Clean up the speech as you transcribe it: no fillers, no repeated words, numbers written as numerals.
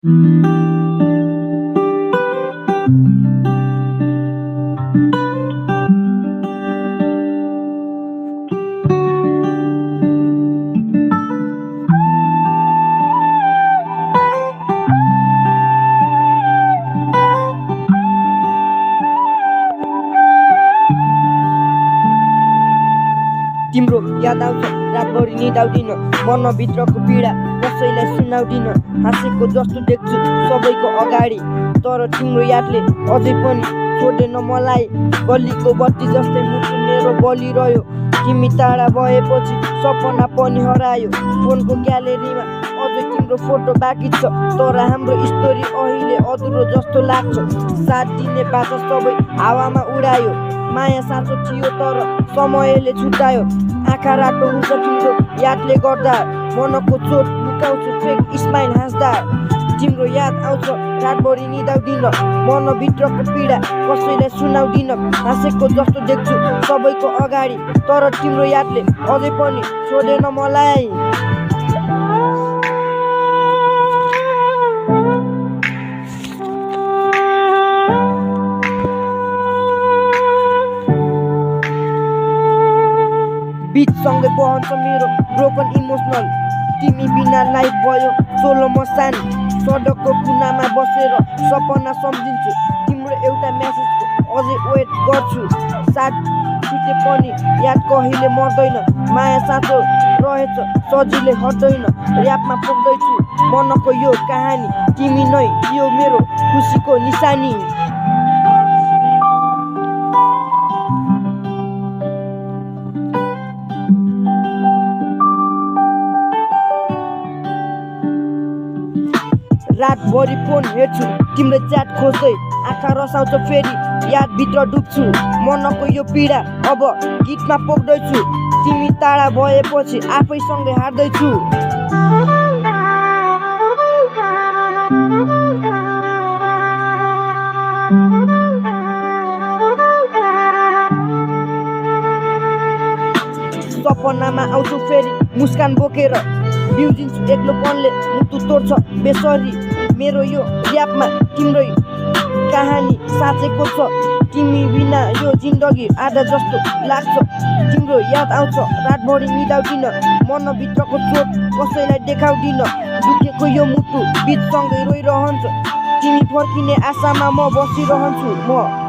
तिम्रो याद आउँछ रातभरि निदाउँदिन, मनभित्रको पीडा कसैलाई सुनाउँदिन। हाँसेको जस्तो देख्छु सबैको अगाडि, तर तिम्रो यादले अझै पनि छोडेन मलाई। गल्लीको बत्ती जस्तै मुटु मेरो बलिरह्यो, तिमी टाढा भएपछि सपना पनि हरायो। फोनको ग्यालेरीमा अझै तिम्रो फोटो बाँकी छ, तर हाम्रो स्टोरी अहिले अधुरो जस्तो लाग्छ। साथ दिने बाचा सबै हावामा उडायो, माया साँचो थियो तर समयले छुटायो। आँखा रातो हुन्छ तिम्रो यादले गर्दा, मनको चोट लुकाउँछु फेक स्माइल हाँस्दा। तिम्रो याद आउँछ रातभरि निदाउँदिन, मनभित्रको पीडा कसैलाई सुनाउँदिन। हाँसेको जस्तो देख्छु सबैको अगाडि, तर तिम्रो यादले अझै पनि छोडेन मलाई। बिचसँगै बहन्छ मेरो ब्रोकन इमोसनल, तिमी बिना लाइफ भयो सोलो मसान। सडकको कुनामा बसेर सपना सम्झिन्छु, तिम्रो एउटा मेसेजको अझै वेट गर्छु। साथ छुटे पनि याद कहिले मर्दैन, माया साँचो रहेछ सजिलै हट्दैन। ऱ्यापमा पोख्दैछु मनको यो कहानी, तिमी नै यो मेरो खुसीको निशानी। रातभरि फोन हेर्छु तिम्रो च्याट खोज्दै, आँखा रसाउँछ फेरि यादभित्र डुब्छु। मनको यो पीडा अब गीतमा पोख्दैछु, तिमी टाढा भएपछि आफैसँगै हार्दैछु। सपनामा आउँछु फेरि मुस्कान बोकेर, बिउजिन्छु एक्लोपनले मुटु तोड्छ बेसरी। मेरो यो ऱ्यापमा तिम्रै कहानी साँचेको छ, तिमी बिना यो जिन्दगी आधा जस्तो लाग्छ। तिम्रो याद आउँछ रातभरि निदाउँदिन, मनभित्रको चोट कसैलाई देखाउँदिन। दुखेको यो मुटु बिचसँगै रोइरहन्छ, तिमी फर्किने आशामा म बसिरहन्छु। म